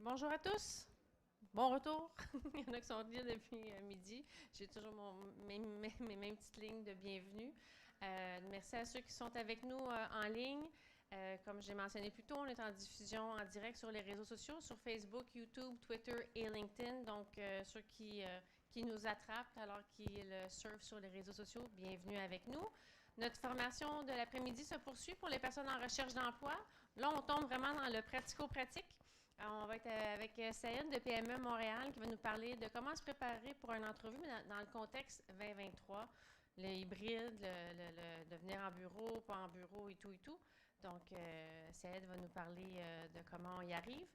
Bonjour à tous. Bon retour. Il y en a qui sont venus depuis midi. J'ai toujours mes mêmes petites lignes de bienvenue. Merci à ceux qui sont avec nous en ligne. Comme j'ai mentionné plus tôt, on est en diffusion en direct sur les réseaux sociaux, sur Facebook, YouTube, Twitter et LinkedIn. Donc, ceux qui nous attrapent alors qu'ils surfent sur les réseaux sociaux, bienvenue avec nous. Notre formation de l'après-midi se poursuit pour les personnes en recherche d'emploi. Là, on tombe vraiment dans le pratico-pratique. On va être avec Saïd de PME Montréal qui va nous parler de comment se préparer pour une entrevue, mais dans le contexte 2023, le hybride, de venir en bureau, pas en bureau et tout et tout. Donc, Saïd va nous parler de comment on y arrive.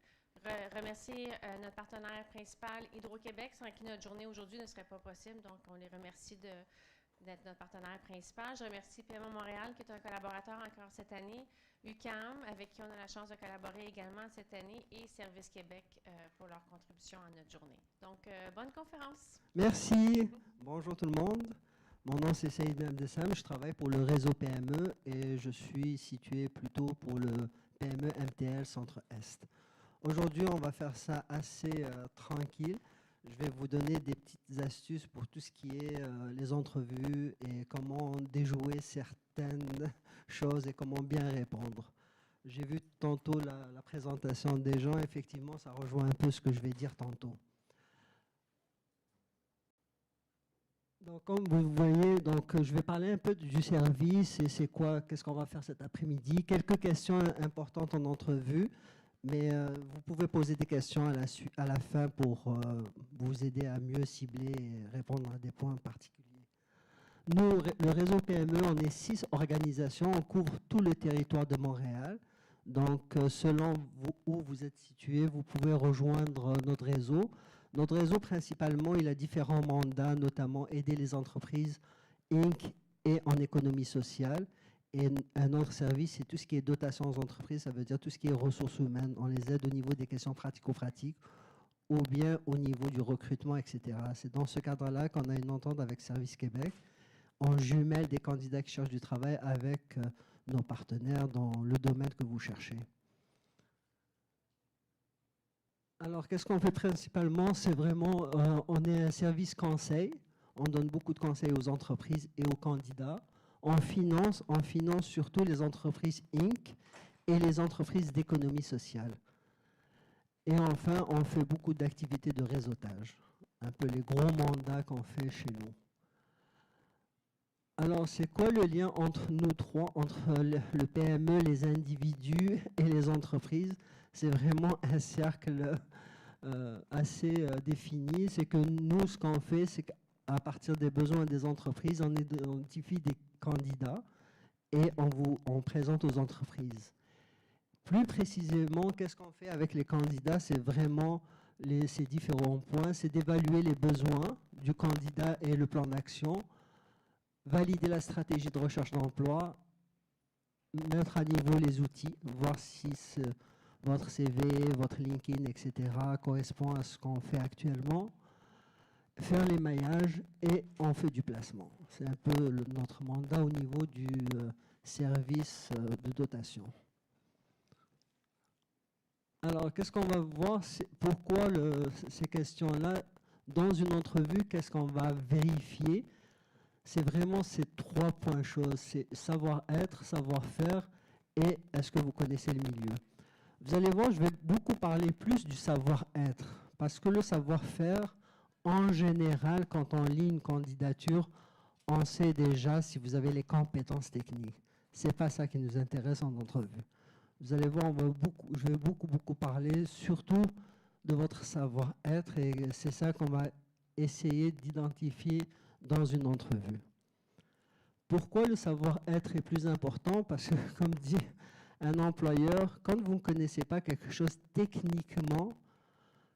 Remercier notre partenaire principal, Hydro-Québec, sans qui notre journée aujourd'hui ne serait pas possible. Donc, on les remercie d'être notre partenaire principal. Je remercie PME Montréal, qui est un collaborateur encore cette année, UQAM, avec qui on a la chance de collaborer également cette année, et Service Québec pour leur contribution à notre journée. Donc, bonne conférence. Merci. Bonjour tout le monde. Mon nom c'est Saïd Abdessam, je travaille pour le réseau PME et je suis situé plutôt pour le PME MTL Centre-Est. Aujourd'hui, on va faire ça assez tranquille. Je vais vous donner des petites astuces pour tout ce qui est les entrevues et comment déjouer certaines choses et comment bien répondre. J'ai vu tantôt la présentation des gens, effectivement, ça rejoint un peu ce que je vais dire tantôt. Donc, comme vous voyez, je vais parler un peu du service et c'est quoi, qu'est-ce qu'on va faire cet après-midi. Quelques questions importantes en entrevue, mais vous pouvez poser des questions à la fin pour vous aider à mieux cibler et répondre à des points particuliers. Nous, le réseau PME, on est 6 organisations, on couvre tout le territoire de Montréal. Donc, selon où vous êtes situé, vous pouvez rejoindre notre réseau. Notre réseau, principalement, il a différents mandats, notamment aider les entreprises Inc. et en économie sociale. Et un autre service, c'est tout ce qui est dotation aux entreprises, ça veut dire tout ce qui est ressources humaines. On les aide au niveau des questions pratico-pratiques ou bien au niveau du recrutement, etc. C'est dans ce cadre-là qu'on a une entente avec Service Québec. On jumelle des candidats qui cherchent du travail avec nos partenaires dans le domaine que vous cherchez. Alors, qu'est-ce qu'on fait principalement? C'est vraiment, on est un service conseil. On donne beaucoup de conseils aux entreprises et aux candidats. On finance surtout les entreprises Inc. et les entreprises d'économie sociale. Et enfin, on fait beaucoup d'activités de réseautage. Un peu les gros mandats qu'on fait chez nous. Alors, c'est quoi le lien entre nous trois, entre le PME, les individus et les entreprises? C'est vraiment un cercle assez défini. C'est que nous, ce qu'on fait, c'est qu'à partir des besoins des entreprises, on identifie des candidats et on présente aux entreprises. Plus précisément, qu'est-ce qu'on fait avec les candidats? C'est vraiment ces différents points. C'est d'évaluer les besoins du candidat et le plan d'action, valider la stratégie de recherche d'emploi, mettre à niveau les outils, voir si votre CV, votre LinkedIn, etc. correspond à ce qu'on fait actuellement, faire l'émaillage et on fait du placement. C'est un peu notre mandat au niveau du service de dotation. Alors, qu'est-ce qu'on va voir? Pourquoi ces questions-là? Dans une entrevue, qu'est-ce qu'on va vérifier? C'est vraiment ces 3 points choses. C'est savoir-être, savoir-faire et est-ce que vous connaissez le milieu? Vous allez voir, je vais beaucoup parler plus du savoir-être parce que le savoir-faire, en général, quand on lit une candidature, on sait déjà si vous avez les compétences techniques. Ce n'est pas ça qui nous intéresse en entrevue. Vous allez voir, je vais beaucoup parler surtout de votre savoir-être et c'est ça qu'on va essayer d'identifier dans une entrevue. Pourquoi le savoir-être est plus important? Parce que, comme dit un employeur, quand vous ne connaissez pas quelque chose techniquement,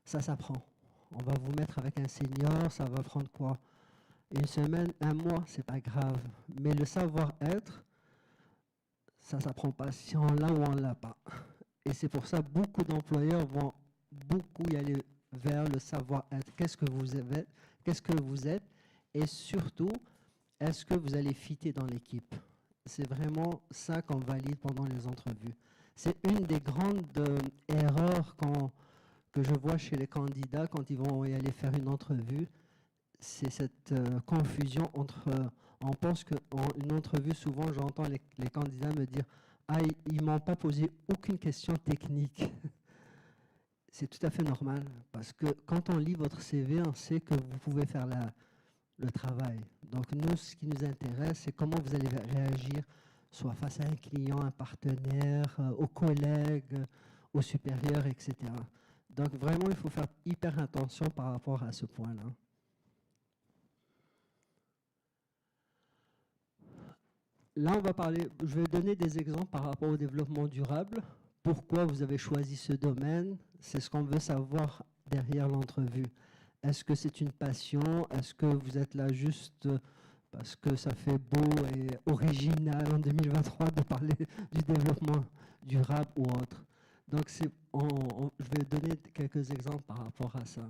ça s'apprend. On va vous mettre avec un senior, ça va prendre quoi? Une semaine, un mois, c'est pas grave. Mais le savoir-être, ça s'apprend pas si on l'a ou on l'a pas. Et c'est pour ça que beaucoup d'employeurs vont beaucoup y aller vers le savoir-être. Qu'est-ce que vous avez, qu'est-ce que vous êtes, et surtout, est-ce que vous allez fitter dans l'équipe? C'est vraiment ça qu'on valide pendant les entrevues. C'est une des grandes erreurs que je vois chez les candidats quand ils vont y aller faire une entrevue, c'est cette confusion entre... on pense qu'en une entrevue, souvent j'entends les candidats me dire « Ah, ils ne m'ont pas posé aucune question technique ». C'est tout à fait normal, parce que quand on lit votre CV, on sait que vous pouvez faire le travail. Donc nous, ce qui nous intéresse, c'est comment vous allez réagir, soit face à un client, un partenaire, aux collègues, aux supérieurs, etc. Donc vraiment, il faut faire hyper attention par rapport à ce point-là. Là, on va parler, je vais donner des exemples par rapport au développement durable. Pourquoi vous avez choisi ce domaine? C'est ce qu'on veut savoir derrière l'entrevue. Est-ce que c'est une passion? Est-ce que vous êtes là juste parce que ça fait beau et original en 2023 de parler du développement durable ou autre? Donc, je vais donner quelques exemples par rapport à ça.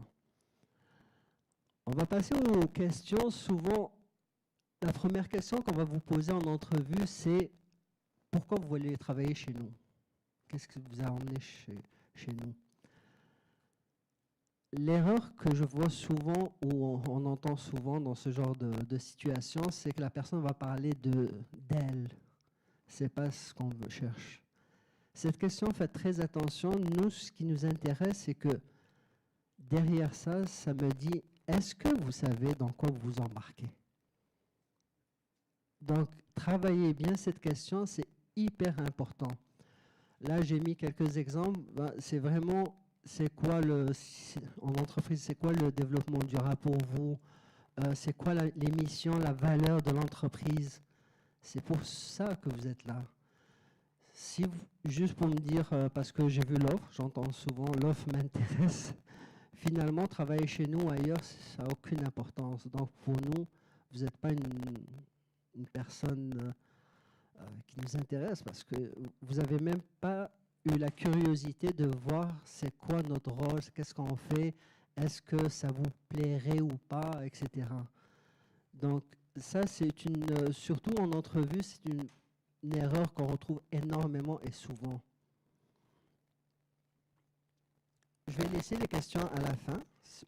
On va passer aux questions. Souvent, la première question qu'on va vous poser en entrevue, c'est pourquoi vous voulez travailler chez nous? Qu'est-ce qui vous a emmené chez nous? L'erreur que je vois souvent, ou on entend souvent dans ce genre de situation, c'est que la personne va parler d'elle. Ce n'est pas ce qu'on cherche. Cette question, faites très attention. Nous, ce qui nous intéresse, c'est que derrière ça, ça me dit, est-ce que vous savez dans quoi vous vous embarquez? Donc, travaillez bien cette question, c'est hyper important. Là, j'ai mis quelques exemples. C'est vraiment, en entreprise, c'est quoi le développement durable pour vous? C'est quoi les missions, la valeur de l'entreprise? C'est pour ça que vous êtes là. Juste pour me dire, parce que j'ai vu l'offre, j'entends souvent, l'offre m'intéresse. Finalement, travailler chez nous ailleurs, ça n'a aucune importance. Donc, pour nous, vous n'êtes pas une personne qui nous intéresse parce que vous n'avez même pas eu la curiosité de voir c'est quoi notre rôle, qu'est-ce qu'on fait, est-ce que ça vous plairait ou pas, etc. Donc ça, c'est surtout en entrevue, c'est une erreur qu'on retrouve énormément et souvent. Je vais laisser les questions à la fin,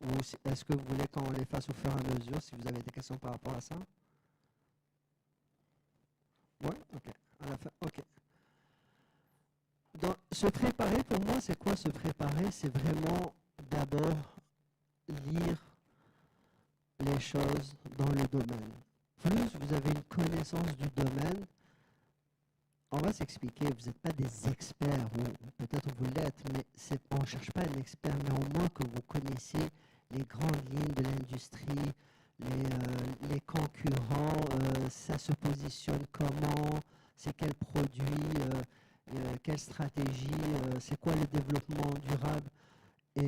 ou est-ce que vous voulez qu'on les fasse au fur et à mesure, si vous avez des questions par rapport à ça? Oui, ok. À la fin, ok. Donc, se préparer, pour moi, c'est quoi se préparer? C'est vraiment d'abord lire les choses dans le domaine. Plus vous avez une connaissance du domaine, on va s'expliquer, vous n'êtes pas des experts, ou peut-être vous l'êtes, mais on ne cherche pas un expert, mais au moins que vous connaissez les grandes lignes de l'industrie, les concurrents, ça se positionne comment, c'est quel produit, quelle stratégie, c'est quoi le développement durable. Et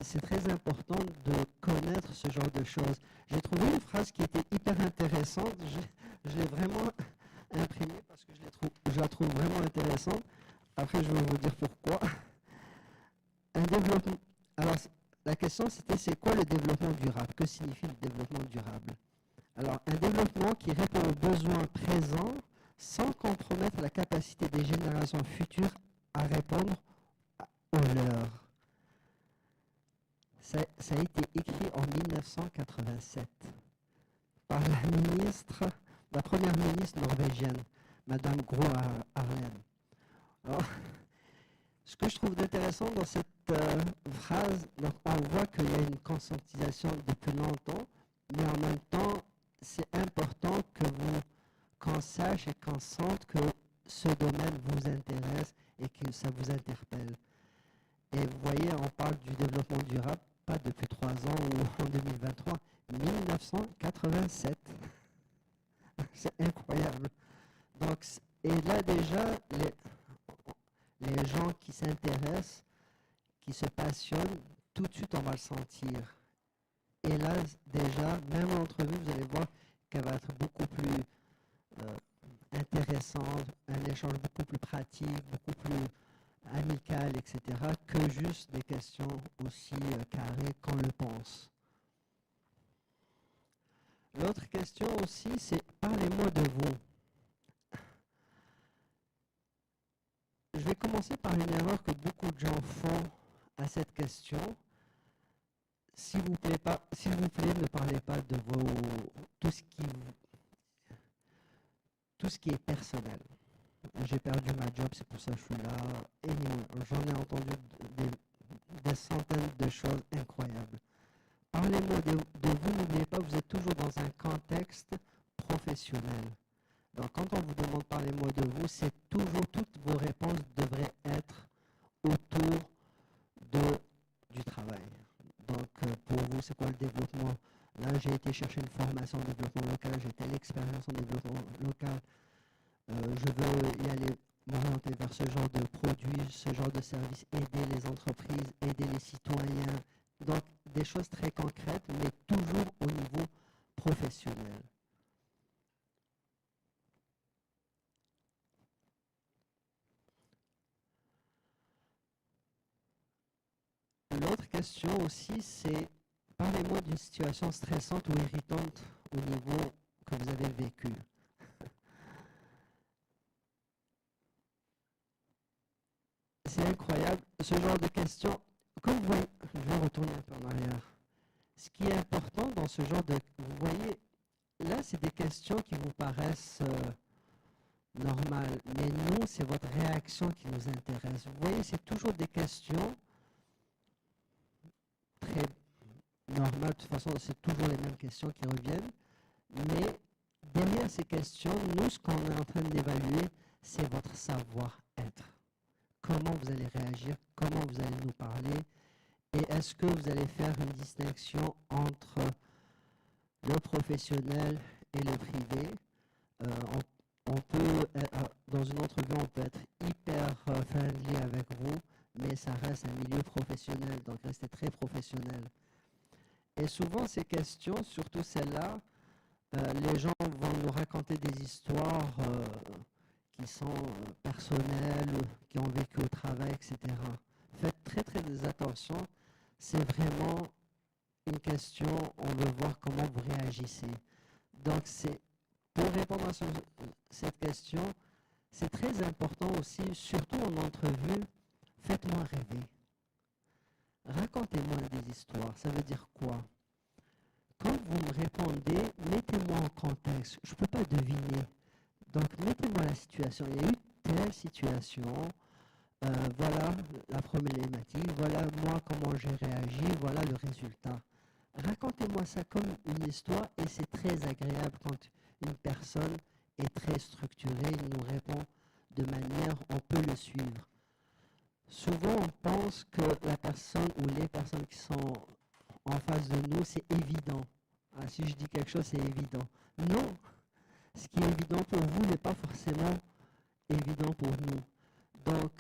c'est très important de connaître ce genre de choses. J'ai trouvé une phrase qui était hyper intéressante, je l'ai vraiment imprimée parce que je la trouve vraiment intéressante. Après, je vais vous dire pourquoi. Un développement... Alors, la question, c'était c'est quoi le développement durable? Que signifie le développement durable? Alors, un développement qui répond aux besoins présents sans compromettre la capacité des générations futures à répondre aux leurs. Ça a été écrit en 1987 par la première ministre norvégienne, Madame Gro Harlem. Alors, ce que je trouve intéressant dans cette phrase, donc on voit qu'il y a une conscientisation depuis longtemps, mais en même temps, c'est important qu'on sache et qu'on sente que ce domaine vous intéresse et que ça vous interpelle. Et vous voyez, on parle du développement durable, pas depuis 3 ans ou en 2023, 1987. C'est incroyable. Donc, et là déjà, les gens qui s'intéressent, qui se passionnent, tout de suite on va le sentir. Et là, déjà, même l'entrevue, vous allez voir qu'elle va être beaucoup plus intéressante, un échange beaucoup plus pratique, beaucoup plus amical, etc., que juste des questions aussi carrées qu'on le pense. L'autre question aussi, c'est parlez-moi de vous. Je vais commencer par une erreur que beaucoup de gens font à cette question, s'il vous plaît, ne parlez pas de tout ce qui est personnel. J'ai perdu ma job, c'est pour ça que je suis là. Anyway, j'en ai entendu des centaines de choses incroyables. Parlez-moi de vous, n'oubliez pas, vous êtes toujours dans un contexte professionnel. Donc, quand on vous demande parlez-moi de vous, c'est toujours, toutes vos réponses devraient être autour du travail. Donc, pour vous, c'est quoi le développement? Là, j'ai été chercher une formation en développement local, j'ai telle expérience en développement local. Je veux y aller m'orienter vers ce genre de produits, ce genre de services, aider les entreprises, aider les citoyens. Donc, des choses très concrètes, mais toujours au niveau professionnel. L'autre question aussi, c'est parlez-moi d'une situation stressante ou irritante au niveau que vous avez vécu. C'est incroyable, ce genre de questions. Comme vous voyez, je vais retourner un peu en arrière. Ce qui est important dans ce genre de... Vous voyez, là, c'est des questions qui vous paraissent normales, mais nous, c'est votre réaction qui nous intéresse. Vous voyez, c'est toujours des questions très normales. De toute façon, c'est toujours les mêmes questions qui reviennent. Mais derrière ces questions, nous, ce qu'on est en train d'évaluer, c'est votre savoir-être. Comment vous allez réagir, comment vous allez nous parler, et est-ce que vous allez faire une distinction entre le professionnel et le privé. On peut, dans une entrevue, on peut être hyper friendly avec vous, mais ça reste un milieu professionnel, donc restez très professionnel. Et souvent, ces questions, surtout celles-là, les gens vont nous raconter des histoires qui sont personnelles, qui ont vécu au travail, etc. Faites très très attention, c'est vraiment une question, on veut voir comment vous réagissez. Donc, pour répondre à cette question, c'est très important aussi, surtout en entrevue, faites-moi rêver. Racontez-moi des histoires. Ça veut dire quoi? Quand vous me répondez, mettez-moi en contexte. Je ne peux pas deviner. Donc, mettez-moi la situation. Il y a eu telle situation. Voilà la problématique. Voilà moi comment j'ai réagi. Voilà le résultat. Racontez-moi ça comme une histoire et c'est très agréable quand une personne est très structurée, il nous répond de manière, on peut le suivre. Souvent, on pense que la personne ou les personnes qui sont en face de nous, c'est évident. Ah, si je dis quelque chose, c'est évident. Non, ce qui est évident pour vous n'est pas forcément évident pour nous. Donc,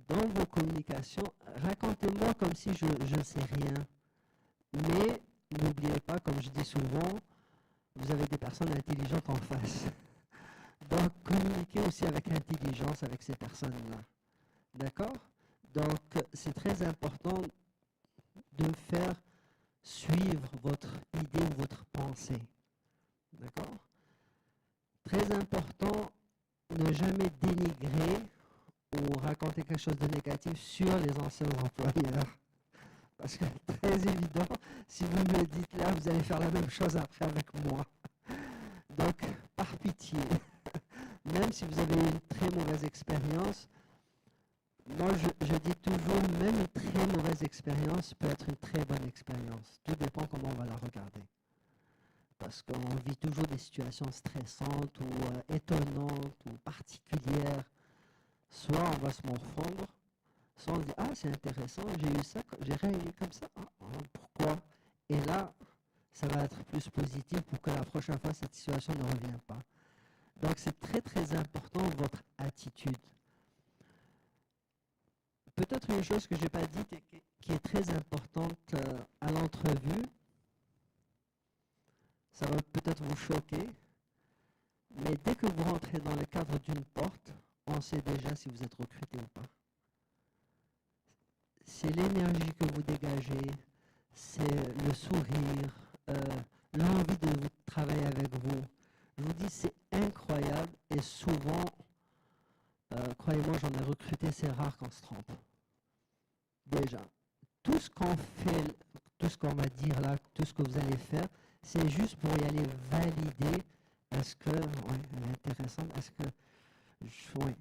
dans vos communications, racontez-moi comme si je ne sais rien. Mais n'oubliez pas, comme je dis souvent, vous avez des personnes intelligentes en face. Donc, communiquez aussi avec intelligence avec ces personnes-là. D'accord? Donc, c'est très important de faire suivre votre idée ou votre pensée. D'accord? Très important, ne jamais dénigrer ou raconter quelque chose de négatif sur les anciens employeurs. Parce que très évident, si vous me le dites là, vous allez faire la même chose après avec moi. Donc, par pitié, même si vous avez une très mauvaise expérience, moi je dis toujours, même une très mauvaise expérience peut être une très bonne expérience. Tout dépend comment on va la regarder. Parce qu'on vit toujours des situations stressantes ou étonnantes ou particulières. Soit on va se morfondre, soit on se dit « Ah, c'est intéressant, j'ai eu ça, j'ai réagi comme ça. Pourquoi ?» Et là, ça va être plus positif pour que la prochaine fois, cette situation ne revienne pas. Donc, c'est très, très important, votre attitude. Peut-être une chose que je n'ai pas dite et qui est très importante à l'entrevue, ça va peut-être vous choquer, mais dès que vous rentrez dans le cadre d'une porte, on sait déjà si vous êtes recruté ou pas. C'est l'énergie que vous dégagez, c'est le sourire, l'envie de travailler avec vous. Je vous dis, c'est incroyable et souvent, croyez-moi, j'en ai recruté, c'est rare qu'on se trompe. Déjà, tout ce qu'on fait, tout ce qu'on va dire là, tout ce que vous allez faire, c'est juste pour y aller valider. Est-ce que, ouais, elle est intéressante, est-ce que, ouais,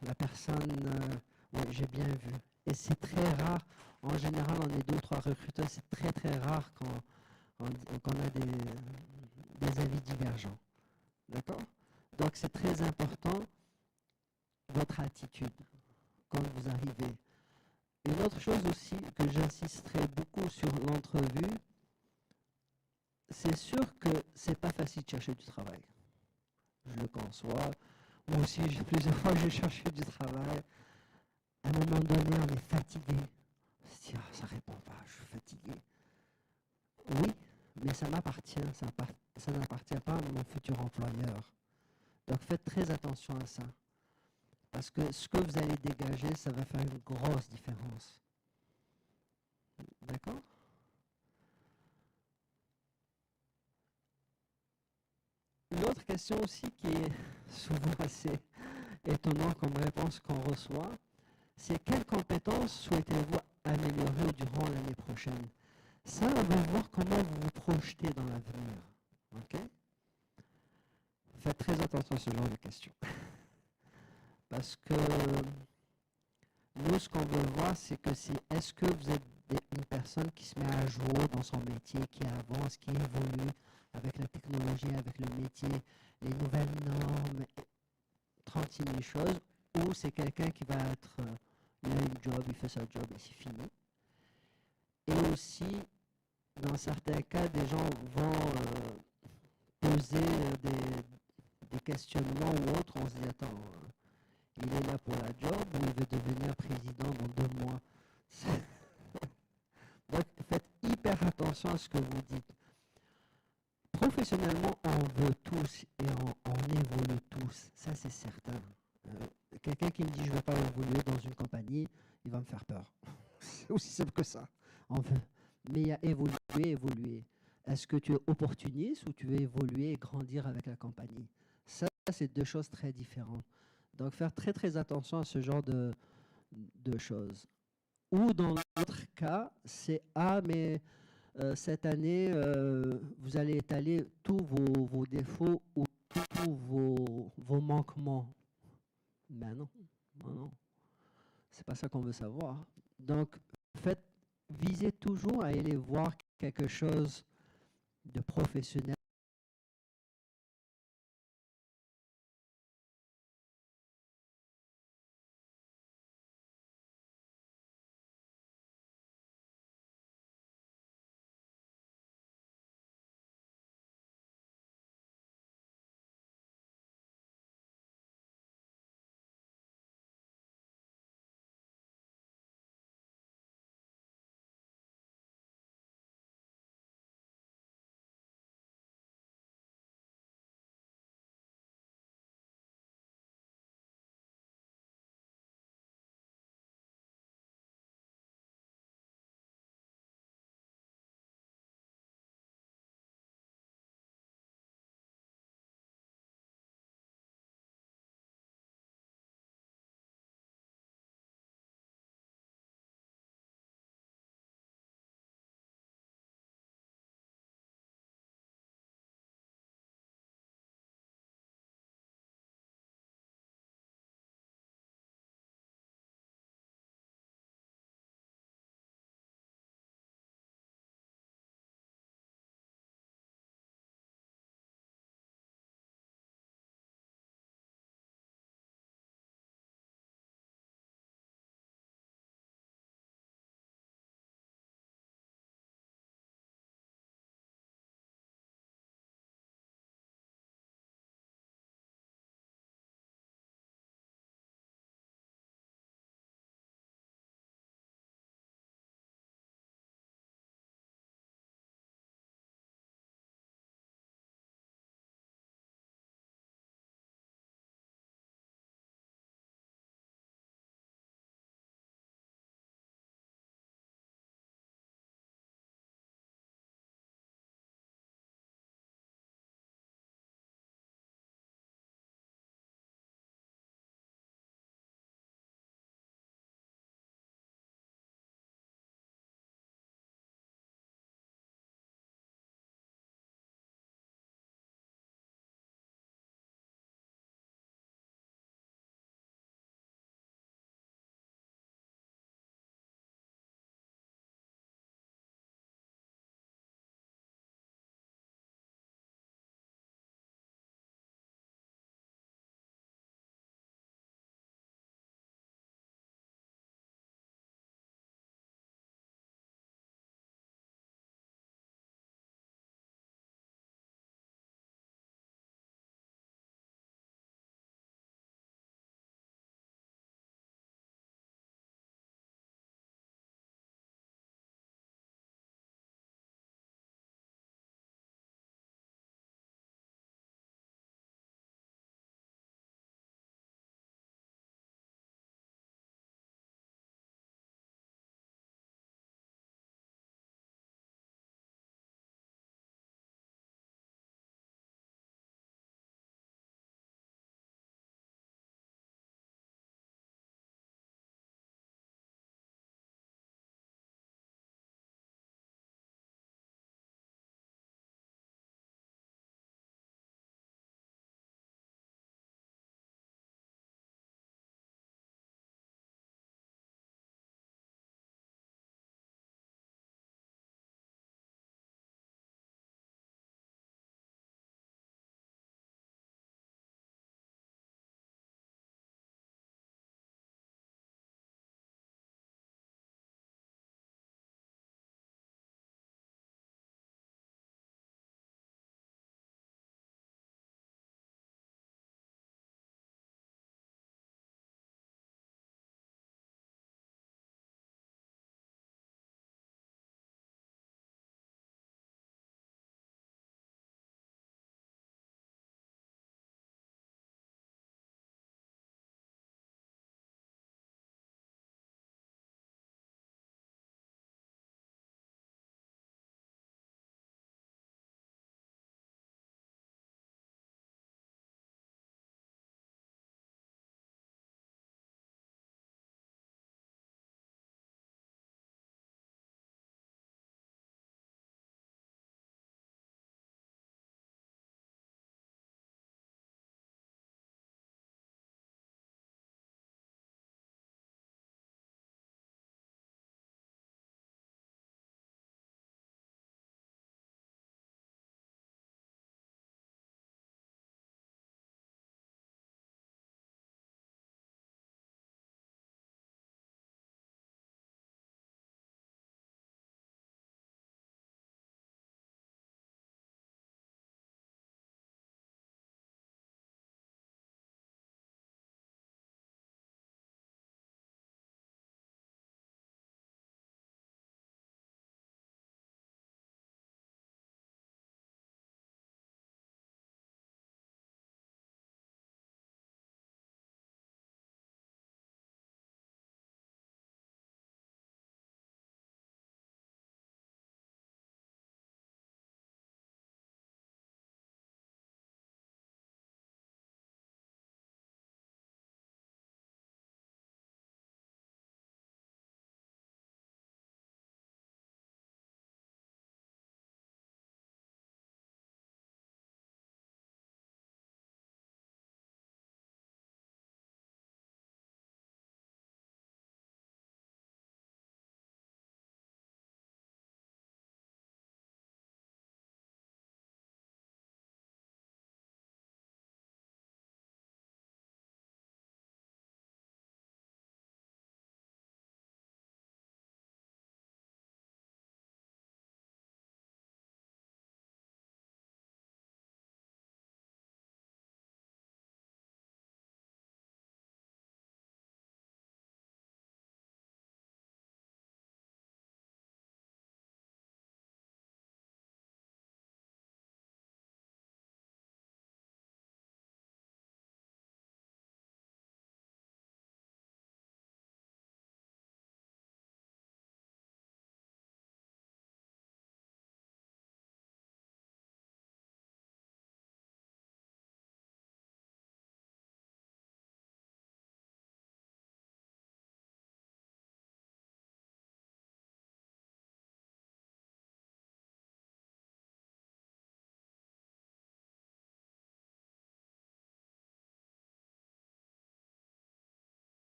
la personne, ouais, j'ai bien vu. Et c'est très rare, en général, on est 2 ou 3 recruteurs, c'est très très rare qu'on a des avis divergents. D'accord? Donc c'est très important, votre attitude, quand vous arrivez. Une autre chose aussi que j'insisterai beaucoup sur l'entrevue, c'est sûr que c'est pas facile de chercher du travail. Je le conçois. Moi aussi, plusieurs fois, j'ai cherché du travail. À un moment donné, on est fatigué. On se dit, ah, ça répond pas, je suis fatigué. Oui, mais ça m'appartient, ça n'appartient pas à mon futur employeur. Donc faites très attention à ça. Parce que ce que vous allez dégager, ça va faire une grosse différence. D'accord? Une autre question aussi qui est souvent assez étonnante comme réponse qu'on reçoit, c'est quelles compétences souhaitez-vous améliorer durant l'année prochaine? Ça, on va voir comment vous vous projetez dans l'avenir. OK? Faites très attention à ce genre de questions. Parce que nous, ce qu'on veut voir, c'est que est-ce que vous êtes une personne qui se met à jour dans son métier, qui avance, qui évolue avec la technologie, avec le métier, les nouvelles normes, 36 000 choses, ou c'est quelqu'un qui va être, il a une job, il fait sa job et c'est fini. Et aussi, dans certains cas, des gens vont poser des questionnements ou autres, on se dit, attends, il est là pour la job ou il veut devenir président dans 2 mois? Donc, faites hyper attention à ce que vous dites. Professionnellement, on veut tous et on évolue tous, ça c'est certain. Quelqu'un qui me dit je ne veux pas évoluer dans une compagnie, il va me faire peur. C'est aussi simple que ça. On veut. Mais il y a évoluer. Est-ce que tu es opportuniste ou tu veux évoluer et grandir avec la compagnie? Ça, c'est 2 choses très différentes. Donc, faire très, très attention à ce genre de choses. Ou dans l'autre cas, c'est « Ah, mais cette année, vous allez étaler tous vos défauts ou tous vos manquements. » Ben non, non, non. C'est pas ça qu'on veut savoir. Donc, visez toujours à aller voir quelque chose de professionnel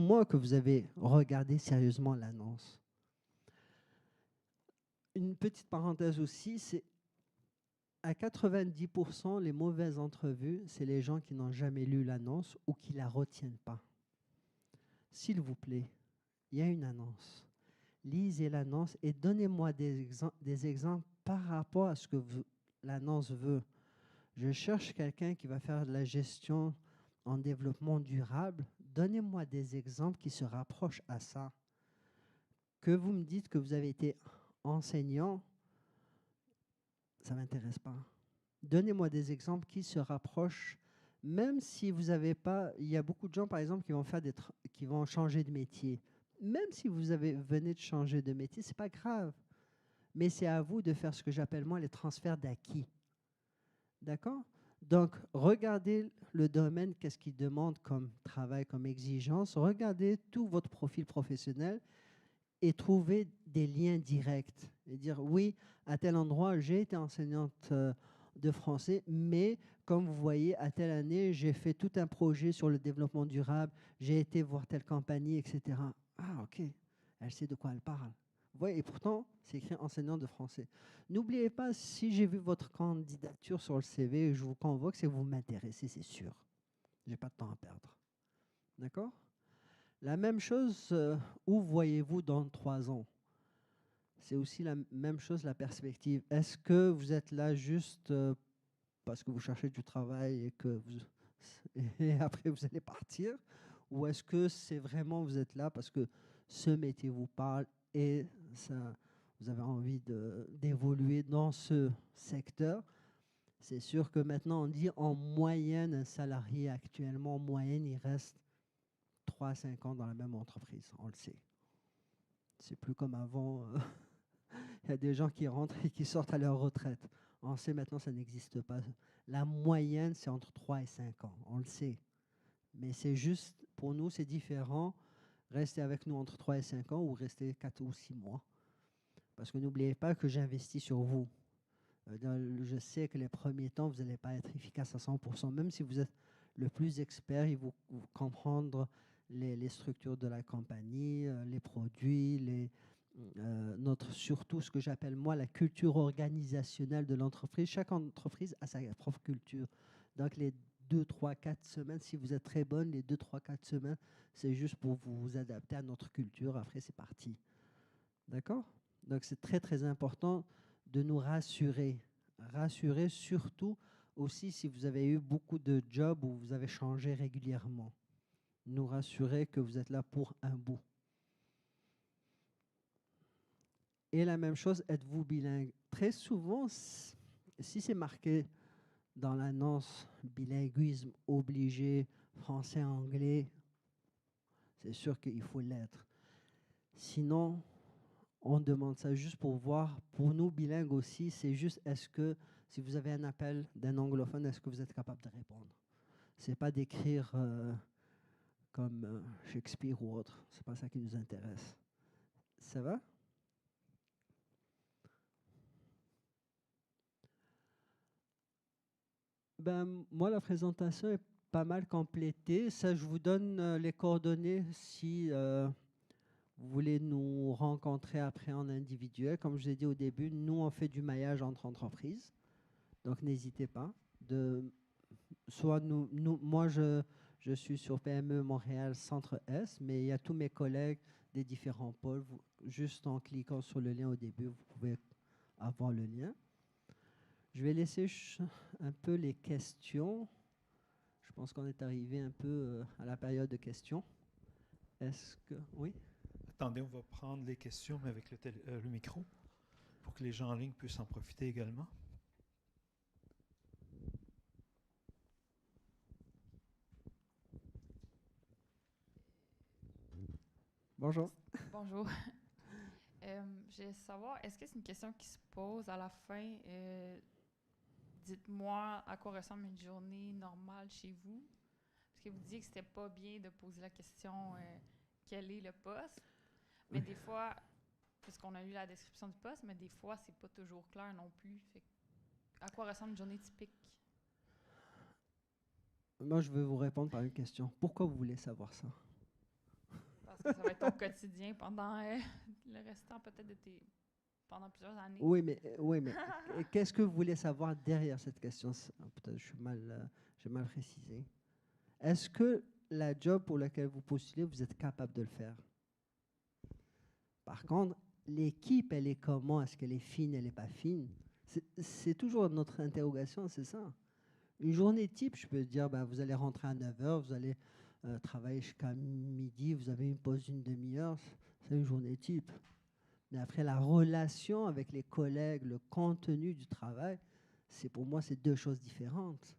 dites-moi que vous avez regardé sérieusement l'annonce. Une petite parenthèse aussi, c'est à 90%, les mauvaises entrevues, c'est les gens qui n'ont jamais lu l'annonce ou qui ne la retiennent pas. S'il vous plaît, il y a une annonce. Lisez l'annonce et donnez-moi des exemples par rapport à ce que l'annonce veut. Je cherche quelqu'un qui va faire de la gestion en développement durable. Donnez-moi des exemples qui se rapprochent à ça. Que vous me dites que vous avez été enseignant, ça ne m'intéresse pas. Donnez-moi des exemples qui se rapprochent, même si vous n'avez pas... Il y a beaucoup de gens, par exemple, qui vont changer de métier. Même si vous venez de changer de métier, ce n'est pas grave. Mais c'est à vous de faire ce que j'appelle, moi, les transferts d'acquis. D'accord? Donc, regardez le domaine, qu'est-ce qu'il demande comme travail, comme exigence. Regardez tout votre profil professionnel et trouvez des liens directs. Et dire, oui, à tel endroit, j'ai été enseignante de français, mais comme vous voyez, à telle année, j'ai fait tout un projet sur le développement durable, j'ai été voir telle compagnie, etc. Ah, ok, elle sait de quoi elle parle. Vous voyez, et pourtant, c'est écrit enseignant de français. N'oubliez pas, si j'ai vu votre candidature sur le CV, je vous convoque, c'est que vous m'intéressez, c'est sûr. Je n'ai pas de temps à perdre. D'accord? La même chose, où voyez-vous dans 3 ans? C'est aussi la même chose, la perspective. Est-ce que vous êtes là juste parce que vous cherchez du travail et après vous allez partir? Ou est-ce que c'est vraiment vous êtes là parce que ce métier vous parle et ça, vous avez envie d'évoluer dans ce secteur? C'est sûr que maintenant on dit en moyenne, un salarié actuellement, en moyenne, il reste 3 à 5 ans dans la même entreprise, on le sait. C'est plus comme avant. Il y a des gens qui rentrent et qui sortent à leur retraite. On sait maintenant ça n'existe pas. La moyenne, c'est entre 3 et 5 ans, on le sait. Mais c'est juste, pour nous, c'est différent. Restez avec nous entre 3 et 5 ans ou restez 4 ou 6 mois. Parce que n'oubliez pas que j'investis sur vous. Je sais que les premiers temps, vous n'allez pas être efficace à 100%. Même si vous êtes le plus expert, il faut comprendre les structures de la compagnie, les produits, surtout ce que j'appelle moi la culture organisationnelle de l'entreprise. Chaque entreprise a sa propre culture. Donc les 2, 3, 4 semaines, si vous êtes très bonne, les 2, 3, 4 semaines, c'est juste pour vous adapter à notre culture. Après, c'est parti. D'accord? Donc c'est très, très important de nous rassurer. Rassurer surtout aussi si vous avez eu beaucoup de jobs où vous avez changé régulièrement. Nous rassurer que vous êtes là pour un bout. Et la même chose, êtes-vous bilingue? Très souvent, si c'est marqué dans l'annonce bilinguisme obligé, français-anglais, c'est sûr qu'il faut l'être. Sinon, on demande ça juste pour voir. Pour nous, bilingues aussi, c'est juste est-ce que, si vous avez un appel d'un anglophone, est-ce que vous êtes capable de répondre? Ce n'est pas d'écrire comme Shakespeare ou autre. Ce n'est pas ça qui nous intéresse. Ça va? Ben, moi, la présentation est pas mal complétée. Ça, je vous donne les coordonnées si vous voulez nous rencontrer après en individuel. Comme je vous ai dit au début, nous, on fait du maillage entre entreprises. Donc, n'hésitez pas. Soit moi, je suis sur PME Montréal Centre S, mais il y a tous mes collègues des différents pôles. Juste en cliquant sur le lien au début, vous pouvez avoir le lien. Je vais laisser un peu les questions. Je pense qu'on est arrivé un peu à la période de questions. Est-ce que... Oui? Attendez, on va prendre les questions, mais avec le micro, pour que les gens en ligne puissent en profiter également. Bonjour. Bonjour. Je voulais savoir, est-ce que c'est une question qui se pose à la fin? Dites-moi à quoi ressemble une journée normale chez vous? Parce que vous disiez que c'était pas bien de poser la question quel est le poste? Mais des fois, puisqu'on a lu la description du poste, mais des fois, c'est pas toujours clair non plus. Fait, à quoi ressemble une journée typique? Moi, je vais vous répondre par une question. Pourquoi vous voulez savoir ça? pense que ça va être ton quotidien pendant le restant peut-être pendant plusieurs années. Oui, mais qu'est-ce que vous voulez savoir derrière cette question? Peut-être j'ai mal précisé. Est-ce que la job pour laquelle vous postulez, vous êtes capable de le faire? Par contre, l'équipe, elle est comment? Est-ce qu'elle est fine, elle n'est pas fine? C'est toujours notre interrogation, c'est ça. Une journée type, je peux dire, ben, vous allez rentrer à 9 heures, vous allez travailler jusqu'à midi, vous avez une pause d'une demi-heure, c'est une journée type. Mais après, la relation avec les collègues, le contenu du travail, pour moi, c'est deux choses différentes.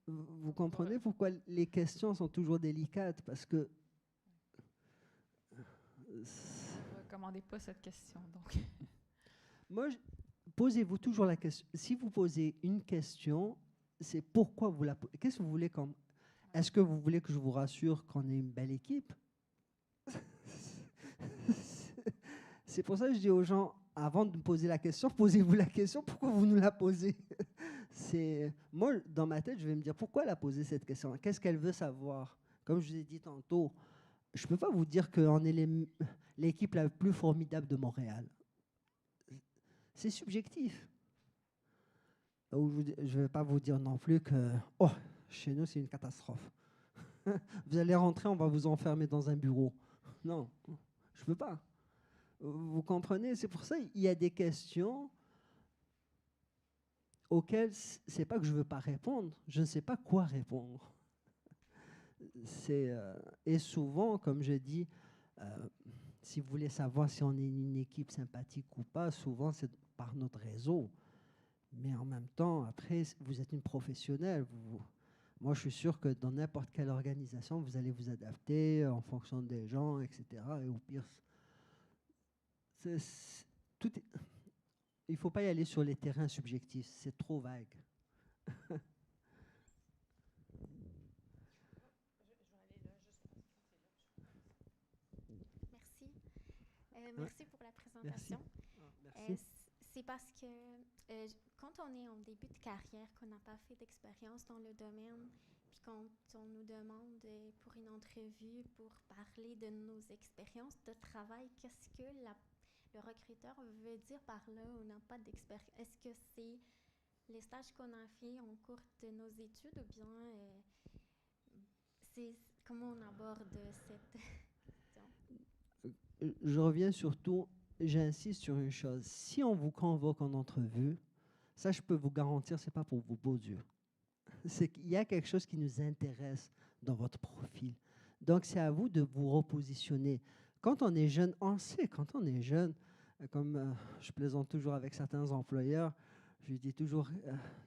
Vous comprenez pourquoi les questions sont toujours délicates? Parce que... Ne recommandez pas cette question, donc. Moi, posez-vous toujours la question. Si vous posez une question, c'est pourquoi vous la posez. Qu'est-ce que vous voulez comme... Est-ce que vous voulez que je vous rassure qu'on ait une belle équipe? C'est pour ça que je dis aux gens, avant de me poser la question, posez-vous la question, pourquoi vous nous la posez? Moi, dans ma tête, je vais me dire, pourquoi elle a posé cette question? Qu'est-ce qu'elle veut savoir? Comme je vous ai dit tantôt, je ne peux pas vous dire qu'on est l'équipe la plus formidable de Montréal. C'est subjectif. Je ne vais pas vous dire non plus que, oh, chez nous, c'est une catastrophe. Vous allez rentrer, on va vous enfermer dans un bureau. Non, je ne peux pas. Vous comprenez? C'est pour ça qu'il y a des questions auxquelles c'est pas que je ne veux pas répondre, je ne sais pas quoi répondre. Et souvent, comme je dis, si vous voulez savoir si on est une équipe sympathique ou pas, souvent c'est par notre réseau. Mais en même temps, après, vous êtes une professionnelle. Moi, je suis sûr que dans n'importe quelle organisation, vous allez vous adapter en fonction des gens, etc. Et au pire, il ne faut pas y aller sur les terrains subjectifs. C'est trop vague. Merci. Merci pour la présentation. Merci. C'est parce que quand on est en début de carrière, qu'on n'a pas fait d'expérience dans le domaine, puis quand on nous demande pour une entrevue pour parler de nos expériences de travail, qu'est-ce que le recruteur veut dire par là, on n'a pas d'expérience? Est-ce que c'est les stages qu'on a fait en cours de nos études ou bien c'est comment on aborde cette... Je reviens surtout, j'insiste sur une chose. Si on vous convoque en entrevue, ça, je peux vous garantir, ce n'est pas pour vos beaux yeux. C'est qu'il y a quelque chose qui nous intéresse dans votre profil. Donc, c'est à vous de vous repositionner. Quand on est jeune, on sait, quand on est jeune, comme je plaisante toujours avec certains employeurs, je dis toujours,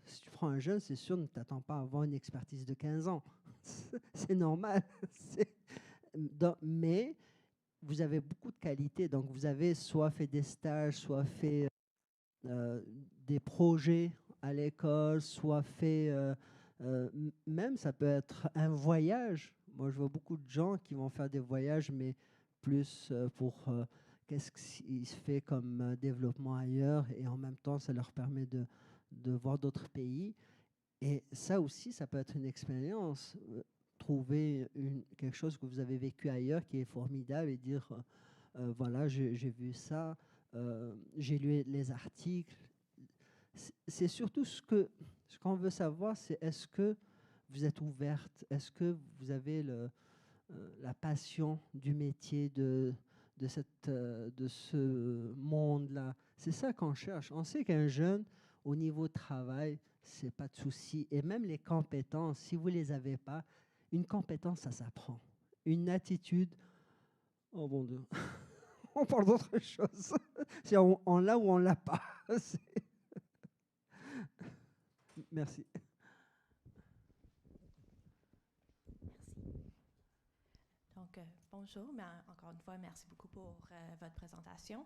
si tu prends un jeune, c'est sûr, ne t'attends pas à avoir une expertise de 15 ans. C'est normal. Mais vous avez beaucoup de qualités. Donc, vous avez soit fait des stages, soit fait des projets à l'école, soit fait, même ça peut être un voyage. Moi, je vois beaucoup de gens qui vont faire des voyages, mais plus pour qu'est-ce qui se fait comme développement ailleurs, et en même temps, ça leur permet de voir d'autres pays. Et ça aussi, ça peut être une expérience. Trouver quelque chose que vous avez vécu ailleurs qui est formidable et dire, voilà, j'ai vu ça, j'ai lu les articles. C'est surtout ce qu'on veut savoir, c'est est-ce que vous êtes ouverte, est-ce que vous avez la passion du métier, de ce monde-là. C'est ça qu'on cherche. On sait qu'un jeune, au niveau de travail, c'est pas de souci. Et même les compétences, si vous les avez pas, une compétence, ça s'apprend. Une attitude, oh mon Dieu, on parle d'autre chose. C'est on l'a ou on l'a pas. Merci. Donc, bonjour, mais encore une fois, merci beaucoup pour votre présentation.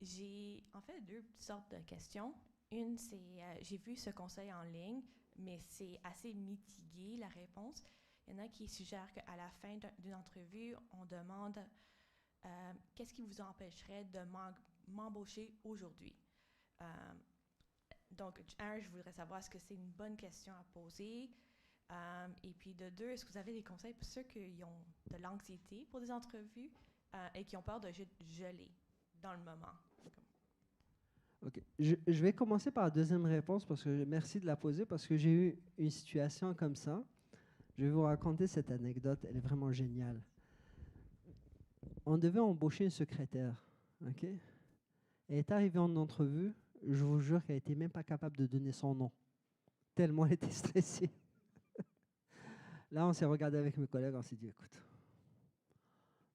J'ai en fait deux sortes de questions. Une, c'est, j'ai vu ce conseil en ligne, mais c'est assez mitigé, la réponse. Il y en a qui suggèrent qu'à la fin d'une entrevue, on demande qu'est-ce qui vous empêcherait de m'embaucher aujourd'hui? Donc, je voudrais savoir, est-ce que c'est une bonne question à poser? Et puis de deux, est-ce que vous avez des conseils pour ceux qui ont de l'anxiété pour des entrevues et qui ont peur de geler dans le moment? OK. Je vais commencer par la deuxième réponse parce que merci de la poser parce que j'ai eu une situation comme ça. Je vais vous raconter cette anecdote, elle est vraiment géniale. On devait embaucher une secrétaire, OK? Elle est arrivée en entrevue, je vous jure qu'elle n'était même pas capable de donner son nom, tellement elle était stressée. Là, on s'est regardé avec mes collègues, on s'est dit, écoute,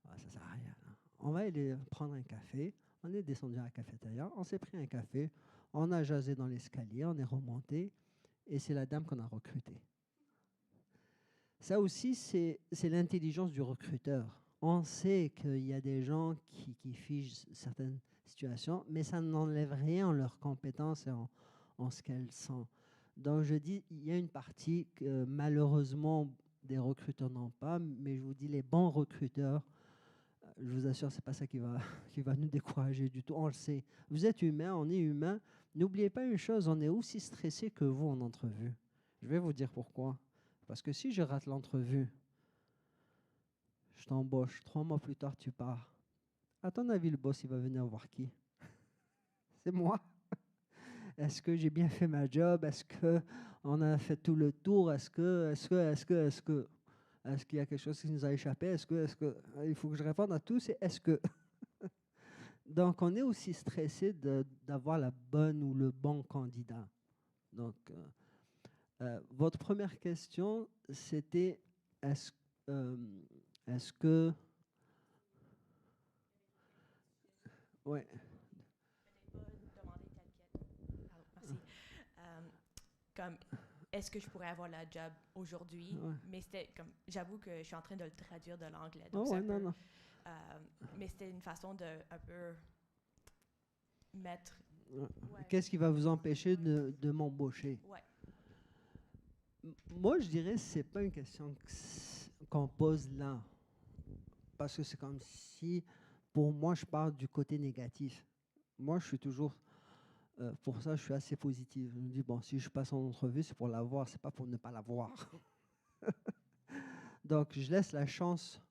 ça ne sert à rien. On va aller prendre un café. On est descendu à la cafétéria, on s'est pris un café, on a jasé dans l'escalier, on est remonté, et c'est la dame qu'on a recrutée. Ça aussi, c'est l'intelligence du recruteur. On sait qu'il y a des gens qui figent certaines situations, mais ça n'enlève rien en leurs compétences et en ce qu'elles sont. Donc, je dis, il y a une partie que malheureusement des recruteurs n'ont pas, mais je vous dis, les bons recruteurs, je vous assure, ce n'est pas ça qui va nous décourager du tout. On le sait. Vous êtes humain, on est humain. N'oubliez pas une chose, on est aussi stressé que vous en entrevue. Je vais vous dire pourquoi. Parce que si je rate l'entrevue, je t'embauche, 3 mois plus tard, tu pars. À ton avis, le boss, il va venir voir qui? C'est moi. Est-ce que j'ai bien fait ma job? Est-ce qu'on a fait tout le tour? Est-ce qu'il y a quelque chose qui nous a échappé? Il faut que je réponde à tout, c'est est-ce que? Donc, on est aussi stressé d'avoir la bonne ou le bon candidat. Donc, votre première question, c'était est-ce que... Ouais. Comme, est-ce que je pourrais avoir la job aujourd'hui? Ouais. Mais c'était comme, j'avoue que je suis en train de le traduire de l'anglais. Oh, ouais, non. Mais c'était une façon de un peu mettre. Ouais. Qu'est-ce qui va vous empêcher de m'embaucher? Ouais. Moi, je dirais que ce n'est pas une question qu'on pose là. Parce que c'est comme si, pour moi, je parle du côté négatif. Moi, je suis toujours... pour ça, je suis assez positif. Je me dis, bon, si je passe en entrevue, c'est pour l'avoir, c'est pas pour ne pas l'avoir. Donc, je laisse la chance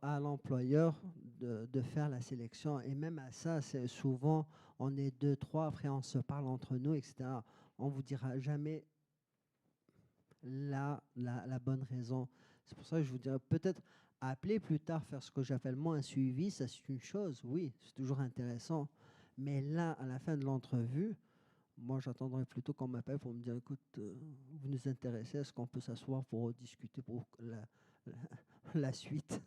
à l'employeur de faire la sélection. Et même à ça, c'est souvent, on est 2, 3, après on se parle entre nous, etc. On ne vous dira jamais la bonne raison. C'est pour ça que je vous dirais peut-être appeler plus tard, faire ce que j'appelle moi un suivi, ça c'est une chose, oui, c'est toujours intéressant. Mais là, à la fin de l'entrevue, moi, j'attendrai plutôt qu'on m'appelle pour me dire, écoute, vous nous intéressez, est-ce qu'on peut s'asseoir pour discuter pour la suite?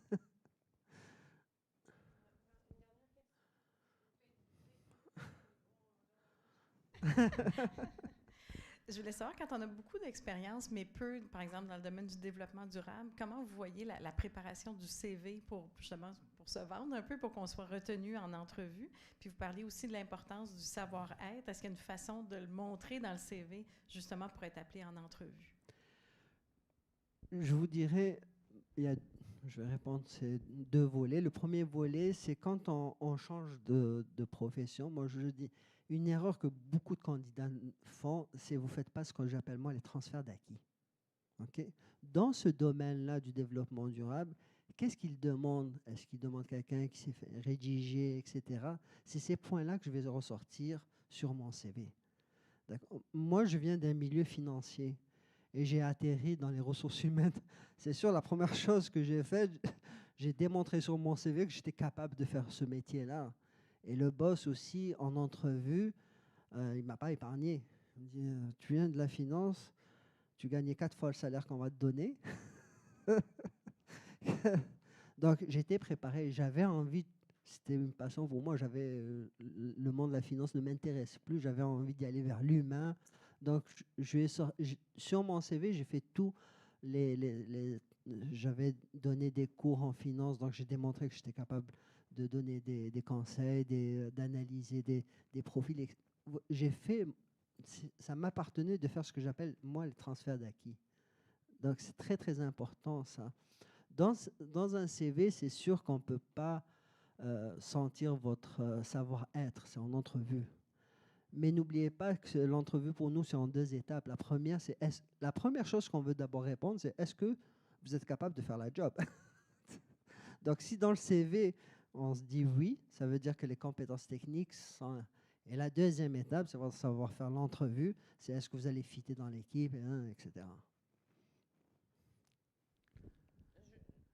Je voulais savoir, quand on a beaucoup d'expérience, mais peu, par exemple, dans le domaine du développement durable, comment vous voyez la préparation du CV pour justement pour se vendre un peu, pour qu'on soit retenu en entrevue? Puis vous parlez aussi de l'importance du savoir-être. Est-ce qu'il y a une façon de le montrer dans le CV, justement, pour être appelé en entrevue? Je vous dirais, je vais répondre, c'est 2 volets. Le premier volet, c'est quand on change de profession. Moi, je dis, une erreur que beaucoup de candidats font, c'est vous ne faites pas ce que j'appelle moi les transferts d'acquis. Okay? Dans ce domaine-là du développement durable, qu'est-ce qu'ils demandent? Est-ce qu'ils demandent quelqu'un qui s'est fait rédiger, etc.? C'est ces points-là que je vais ressortir sur mon CV. Moi, je viens d'un milieu financier et j'ai atterri dans les ressources humaines. C'est sûr, la première chose que j'ai faite, j'ai démontré sur mon CV que j'étais capable de faire ce métier-là. Et le boss aussi, en entrevue, il ne m'a pas épargné. Il me dit, tu viens de la finance, tu gagnais 4 fois le salaire qu'on va te donner. Donc, j'étais préparé. J'avais envie, c'était une passion pour moi. Le monde de la finance ne m'intéresse plus. J'avais envie d'y aller vers l'humain. Donc, sur mon CV, j'ai fait tout. J'avais donné des cours en finance, donc j'ai démontré que j'étais capable de donner des conseils, d'analyser des profils. Ça m'appartenait de faire ce que j'appelle, moi, le transfert d'acquis. Donc, c'est très, très important, ça. Dans un CV, c'est sûr qu'on ne peut pas sentir votre savoir-être, c'est en entrevue. Mais n'oubliez pas que l'entrevue pour nous, c'est en 2 étapes. La première, la première chose qu'on veut d'abord répondre, c'est est-ce que vous êtes capable de faire la job? Donc, si dans le CV, on se dit oui, ça veut dire que les compétences techniques sont... Et la deuxième étape, c'est savoir faire l'entrevue, c'est est-ce que vous allez fitter dans l'équipe, etc.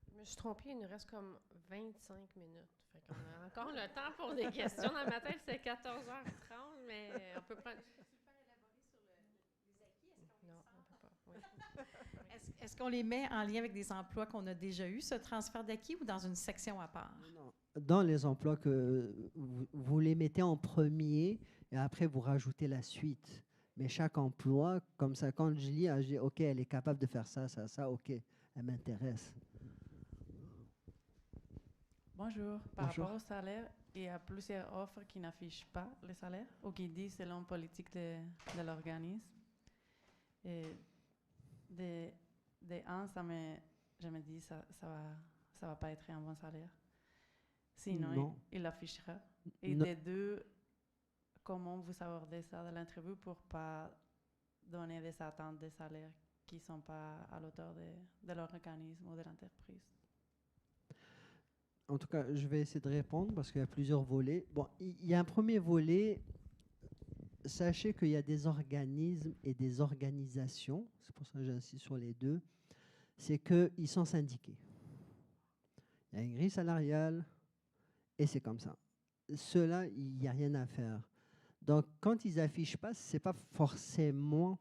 Je me suis trompée, il nous reste comme 25 minutes. Fait qu'on a encore le temps pour des questions. Dans ma tête, c'est 14h30, mais on peut prendre... Non, on peut pas. Oui. Est-ce qu'on les met en lien avec des emplois qu'on a déjà eus, ce transfert d'acquis, ou dans une section à part? Non. Dans les emplois que vous les mettez en premier et après vous rajoutez la suite. Mais chaque emploi, comme ça, quand je lis, je dis OK, elle est capable de faire ça, ça, ça, OK, elle m'intéresse. Bonjour. Par Bonjour. rapport au salaire, il y a plusieurs offres qui n'affichent pas le salaire ou qui disent selon politique de l'organisme. Et de un, je me dis ça va pas être un bon salaire. Sinon, Non. il l'affichera. Et Non. de deux, comment vous abordez ça dans l'interview pour pas donner des attentes de salaire qui ne sont pas à l'auteur de l'organisme ou de l'entreprise? En tout cas, je vais essayer de répondre parce qu'il y a plusieurs volets. Bon, il y a un premier volet. Sachez qu'il y a des organismes et des organisations, c'est pour ça que j'insiste sur les deux, c'est qu'ils sont syndiqués. Il y a une grille salariale et c'est comme ça. Ceux-là, il n'y a rien à faire. Donc, quand ils n'affichent pas, ce n'est pas forcément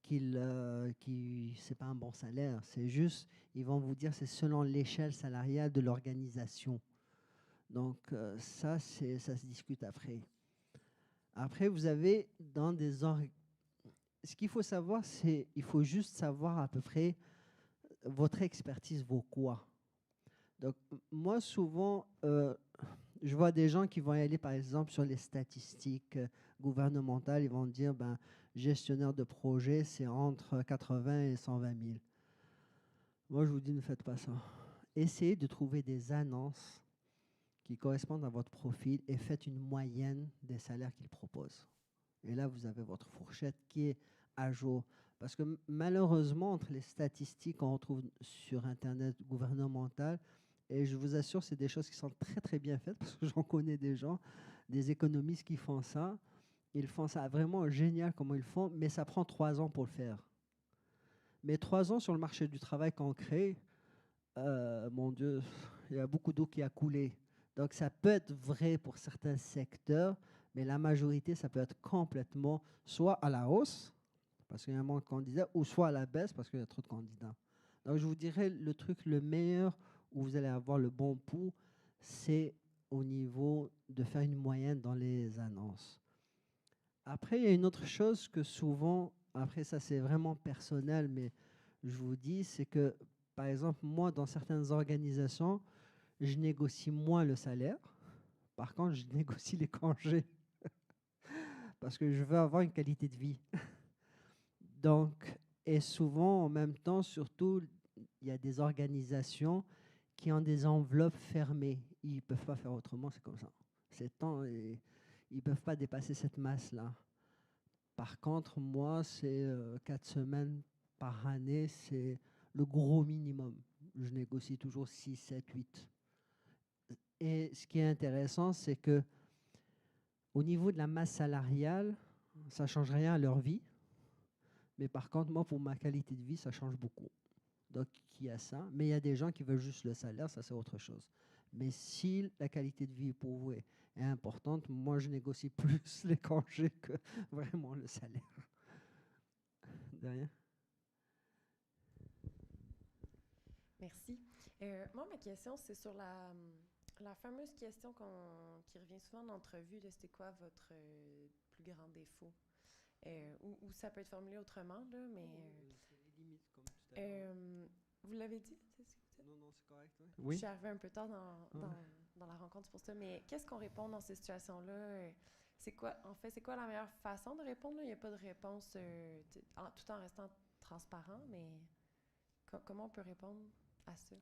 c'est pas un bon salaire. C'est juste, ils vont vous dire c'est selon l'échelle salariale de l'organisation. Donc, ça se discute après. Après, vous avez dans des... Ce qu'il faut savoir, c'est il faut juste savoir à peu près votre expertise vaut quoi. Donc, moi, souvent, je vois des gens qui vont y aller, par exemple, sur les statistiques gouvernementales. Ils vont dire, ben, gestionnaire de projet, c'est entre 80 et 120 000. Moi, je vous dis, ne faites pas ça. Essayez de trouver des annonces qui correspondent à votre profil et faites une moyenne des salaires qu'ils proposent. Et là, vous avez votre fourchette qui est à jour. Parce que malheureusement, entre les statistiques qu'on retrouve sur Internet gouvernemental, et je vous assure, c'est des choses qui sont très, très bien faites, parce que j'en connais des gens, des économistes qui font ça. Ils font ça vraiment génial comment ils font, mais ça prend 3 ans pour le faire. Mais 3 ans sur le marché du travail concret, mon Dieu, il y a beaucoup d'eau qui a coulé. Donc, ça peut être vrai pour certains secteurs, mais la majorité, ça peut être complètement soit à la hausse, parce qu'il y a un manque de candidats, ou soit à la baisse, parce qu'il y a trop de candidats. Donc, je vous dirais, le truc le meilleur où vous allez avoir le bon pouls, c'est au niveau de faire une moyenne dans les annonces. Après, il y a une autre chose que souvent, après ça, c'est vraiment personnel, mais je vous dis, c'est que, par exemple, moi, dans certaines organisations, je négocie moins le salaire. Par contre, je négocie les congés. Parce que je veux avoir une qualité de vie. Donc, et souvent, en même temps, surtout, il y a des organisations qui ont des enveloppes fermées. Ils ne peuvent pas faire autrement, c'est comme ça. C'est temps et ils ne peuvent pas dépasser cette masse-là. Par contre, moi, c'est 4 semaines par année, c'est le gros minimum. Je négocie toujours 6, 7, 8. Et ce qui est intéressant, c'est que au niveau de la masse salariale, ça ne change rien à leur vie. Mais par contre, moi, pour ma qualité de vie, ça change beaucoup. Donc, il y a ça. Mais il y a des gens qui veulent juste le salaire, ça c'est autre chose. Mais si la qualité de vie pour vous est importante, moi, je négocie plus les congés que vraiment le salaire. De rien. Merci. Moi, ma question, c'est sur la fameuse question qui revient souvent en entrevue, de c'est quoi votre plus grand défaut? Ou ça peut être formulé autrement, là, mais... c'est les limites, comme tout à l'heure. Vous l'avez dit? Non, c'est correct. Oui. Je suis arrivée un peu tard dans la rencontre pour ça, mais qu'est-ce qu'on répond dans ces situations-là? C'est quoi la meilleure façon de répondre? Là? Il n'y a pas de réponse tout en restant transparent, mais comment on peut répondre à ça?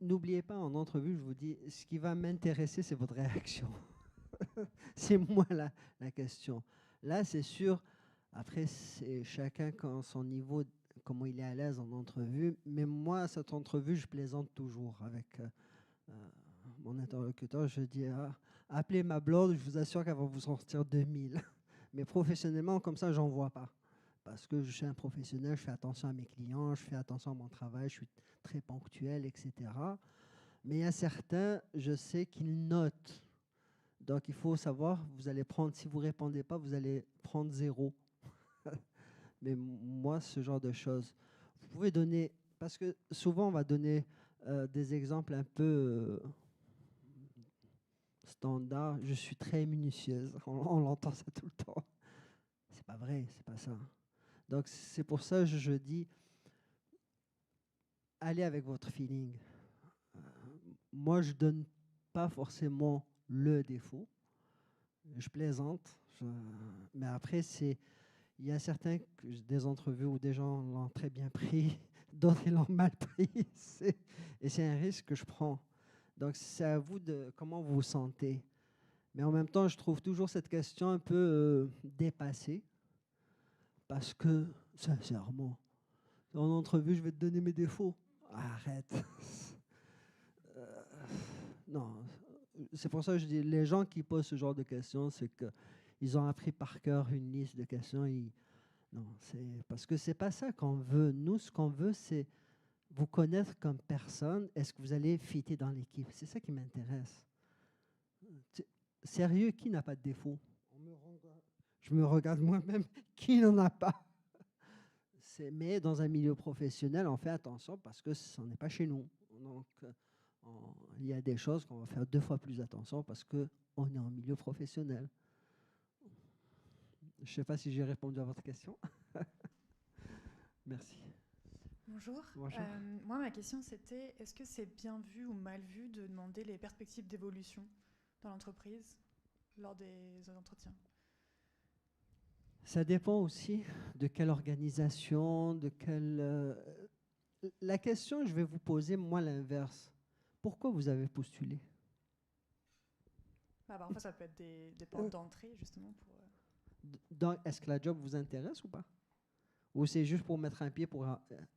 N'oubliez pas, en entrevue, je vous dis, ce qui va m'intéresser, c'est votre réaction. C'est moi la question. Là, c'est sûr, après, c'est chacun quand son niveau, comment il est à l'aise en entrevue. Mais moi, à cette entrevue, je plaisante toujours avec mon interlocuteur. Je dis, appelez ma blonde, je vous assure qu'elle va vous sortir 2000. Mais professionnellement, comme ça, j'en vois pas. Parce que je suis un professionnel, je fais attention à mes clients, je fais attention à mon travail, je suis très ponctuel, etc. Mais il y a certains, je sais qu'ils notent. Donc, il faut savoir, vous allez prendre, si vous ne répondez pas, vous allez prendre 0. Mais moi, ce genre de choses, vous pouvez donner, parce que souvent, on va donner des exemples un peu standards. Je suis très minutieuse, on l'entend ça tout le temps. C'est pas vrai, c'est pas ça. Donc, c'est pour ça que je dis, allez avec votre feeling. Moi, je ne donne pas forcément le défaut. Je plaisante. Mais après, il y a certains, des entrevues où des gens l'ont très bien pris, d'autres ils l'ont mal pris. Et c'est un risque que je prends. Donc, c'est à vous de comment vous vous sentez. Mais en même temps, je trouve toujours cette question un peu dépassée. Parce que, sincèrement, en entrevue, je vais te donner mes défauts. Arrête. Non. C'est pour ça que je dis, les gens qui posent ce genre de questions, c'est qu'ils ont appris par cœur une liste de questions. Non, parce que c'est pas ça qu'on veut. Nous, ce qu'on veut, c'est vous connaître comme personne. Est-ce que vous allez fitter dans l'équipe? C'est ça qui m'intéresse. Sérieux, qui n'a pas de défaut? Je me regarde moi-même, qui n'en a pas? Mais dans un milieu professionnel, on fait attention parce que ce n'est pas chez nous. Donc, il y a des choses qu'on va faire 2 fois plus attention parce qu'on est en milieu professionnel. Je ne sais pas si j'ai répondu à votre question. Merci. Bonjour. Bonjour. Moi, ma question, c'était est-ce que c'est bien vu ou mal vu de demander les perspectives d'évolution dans l'entreprise lors des entretiens? Ça dépend aussi de quelle organisation, de quelle... La question, je vais vous poser, moi, l'inverse. Pourquoi vous avez postulé? Parfois, ça peut être des portes d'entrée, justement. Est-ce que la job vous intéresse ou pas? Ou c'est juste pour mettre un pied pour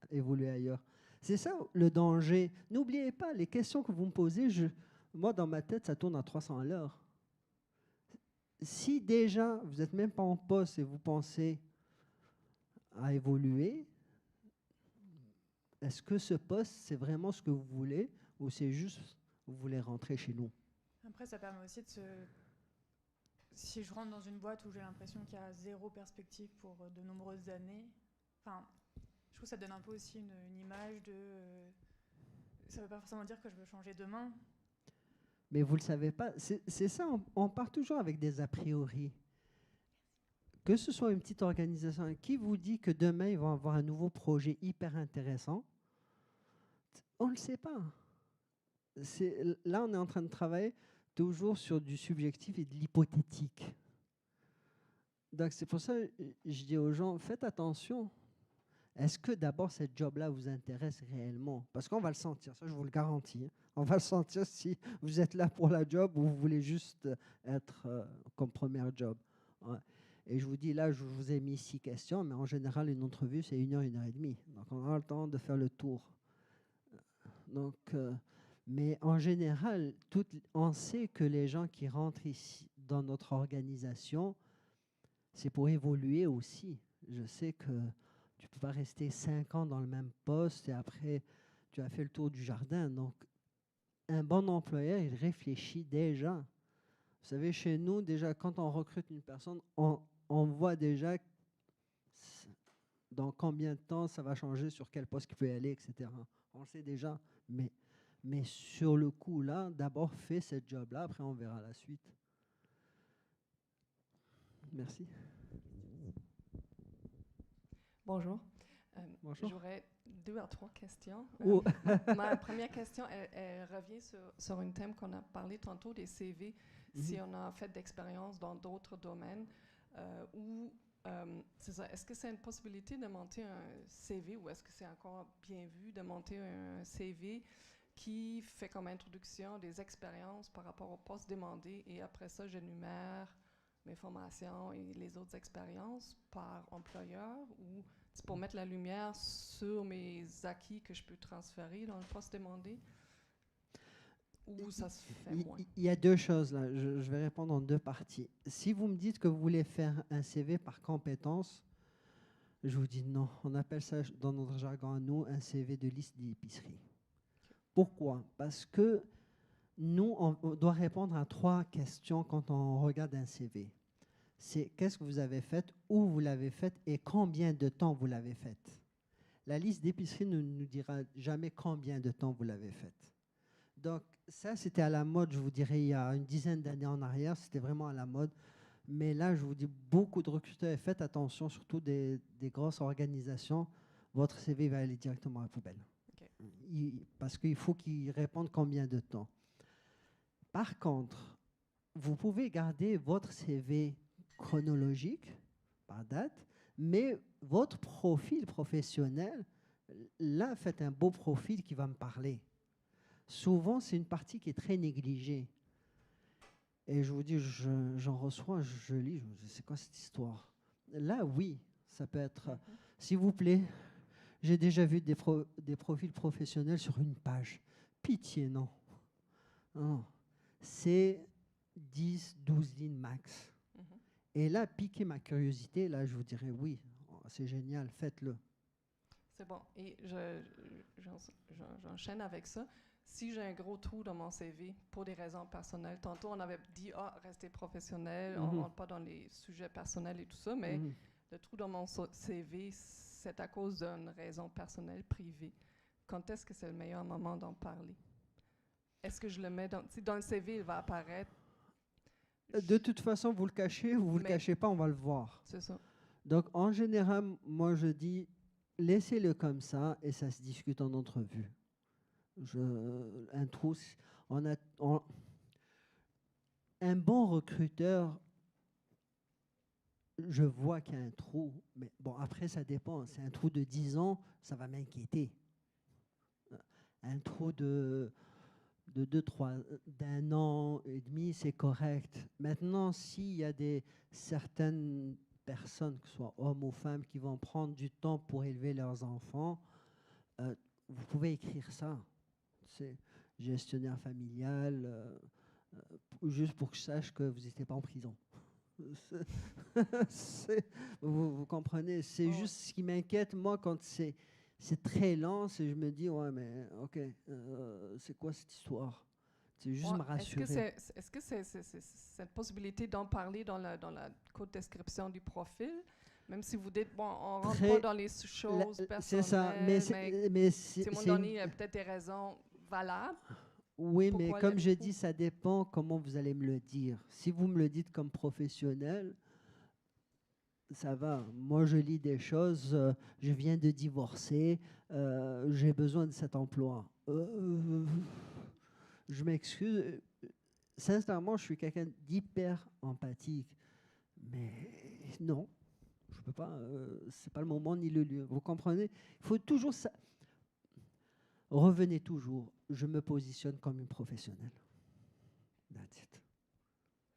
évoluer ailleurs? C'est ça le danger. N'oubliez pas, les questions que vous me posez, moi, dans ma tête, ça tourne à 300 à l'heure. Si déjà, vous n'êtes même pas en poste et vous pensez à évoluer, est-ce que ce poste, c'est vraiment ce que vous voulez ou c'est juste vous voulez rentrer chez nous? Après, ça permet aussi de si je rentre dans une boîte où j'ai l'impression qu'il y a 0 perspective pour de nombreuses années, je trouve que ça donne un peu aussi une image de... ça ne veut pas forcément dire que je veux changer demain. Mais vous ne le savez pas. C'est ça, on part toujours avec des a priori. Que ce soit une petite organisation, qui vous dit que demain, ils vont avoir un nouveau projet hyper intéressant? On ne le sait pas. Là, on est en train de travailler toujours sur du subjectif et de l'hypothétique. Donc, c'est pour ça que je dis aux gens, faites attention. Est-ce que d'abord, cette job-là vous intéresse réellement? Parce qu'on va le sentir, ça, je vous le garantis. On va le sentir si vous êtes là pour la job ou vous voulez juste être comme première job. Ouais. Et je vous dis, là, je vous ai mis 6 questions, mais en général, une entrevue, c'est 1 heure, 1 heure et demie. Donc, on a le temps de faire le tour. Donc, mais en général, on sait que les gens qui rentrent ici dans notre organisation, c'est pour évoluer aussi. Je sais que tu ne peux pas rester 5 ans dans le même poste et après, tu as fait le tour du jardin. Donc, un bon employeur, il réfléchit déjà. Vous savez, chez nous, déjà, quand on recrute une personne, on voit déjà dans combien de temps ça va changer, sur quel poste il peut aller, etc. On le sait déjà, mais sur le coup, là, d'abord, fais ce job-là, après on verra la suite. Merci. Bonjour. Bonjour. J'aurais 2 à 3 questions. Oh. Ma première question, elle revient sur un thème qu'on a parlé tantôt, des CV. Si on a fait d'expérience dans d'autres domaines, c'est ça, est-ce que c'est une possibilité de monter un CV ou est-ce que c'est encore bien vu de monter un CV qui fait comme introduction des expériences par rapport au poste demandé et après ça, j'énumère mes formations et les autres expériences par employeur ou c'est pour mettre la lumière sur mes acquis que je peux transférer dans le poste demandé ou ça se fait moins? Il y a deux choses là, je vais répondre en deux parties. Si vous me dites que vous voulez faire un CV par compétence, je vous dis non. On appelle ça dans notre jargon à nous un CV de liste d'épicerie. Pourquoi? Parce que nous, on doit répondre à 3 questions quand on regarde un CV. C'est qu'est-ce que vous avez fait, où vous l'avez fait et combien de temps vous l'avez fait. La liste d'épicerie ne nous dira jamais combien de temps vous l'avez fait. Donc ça, c'était à la mode, je vous dirais, il y a une dizaine d'années en arrière, c'était vraiment à la mode. Mais là, je vous dis, beaucoup de recruteurs, faites attention, surtout des grosses organisations, votre CV va aller directement à la poubelle. Okay. Parce qu'il faut qu'il réponde combien de temps. Par contre, vous pouvez garder votre CV chronologique, par date, mais votre profil professionnel, là, faites un beau profil qui va me parler. Souvent, c'est une partie qui est très négligée. Et je vous dis, j'en reçois, je lis, je me dis, c'est quoi cette histoire? Là, oui, ça peut être, s'il vous plaît, j'ai déjà vu des profils professionnels sur une page. Pitié, non. Non. C'est 10, 12 lignes max. Et là, piquer ma curiosité, là, je vous dirais, oui, c'est génial, faites-le. C'est bon. Et j'enchaîne avec ça. Si j'ai un gros trou dans mon CV pour des raisons personnelles, tantôt on avait dit, rester professionnel, on ne rentre pas dans les sujets personnels et tout ça, mais le trou dans mon CV, c'est à cause d'une raison personnelle, privée. Quand est-ce que c'est le meilleur moment d'en parler? Est-ce que je le mets dans... Si dans le CV, il va apparaître. De toute façon, vous le cachez ou vous ne le cachez pas, on va le voir. C'est ça. Donc, en général, moi, je dis, laissez-le comme ça et ça se discute en entrevue. Un trou, un bon recruteur, je vois qu'il y a un trou, mais bon, après, ça dépend. C'est un trou de 10 ans, ça va m'inquiéter. Un trou d'un an et demi, c'est correct. Maintenant, s'il y a certaines personnes, que ce soit hommes ou femmes, qui vont prendre du temps pour élever leurs enfants, vous pouvez écrire ça. C'est gestionnaire familial, juste pour que je sache que vous n'étiez pas en prison. Vous comprenez? C'est juste ce qui m'inquiète, moi, quand c'est très lent, je me dis, ouais, mais ok, c'est quoi cette histoire? C'est juste me rassurer. Est-ce que c'est cette possibilité d'en parler dans la courte description du profil? Même si vous dites, bon, on ne rentre pas dans les choses personnelles, c'est ça, mais c'est il y a peut-être des raisons valables. Oui, mais comme je dis, ça dépend comment vous allez me le dire. Si vous me le dites comme professionnel, ça va. Moi, je lis des choses, je viens de divorcer, j'ai besoin de cet emploi. Je m'excuse. Sincèrement, je suis quelqu'un d'hyper empathique. Mais non, je ne peux pas. C'est pas le moment ni le lieu. Vous comprenez? Il faut toujours ça. Revenez toujours. Je me positionne comme une professionnelle. That's it.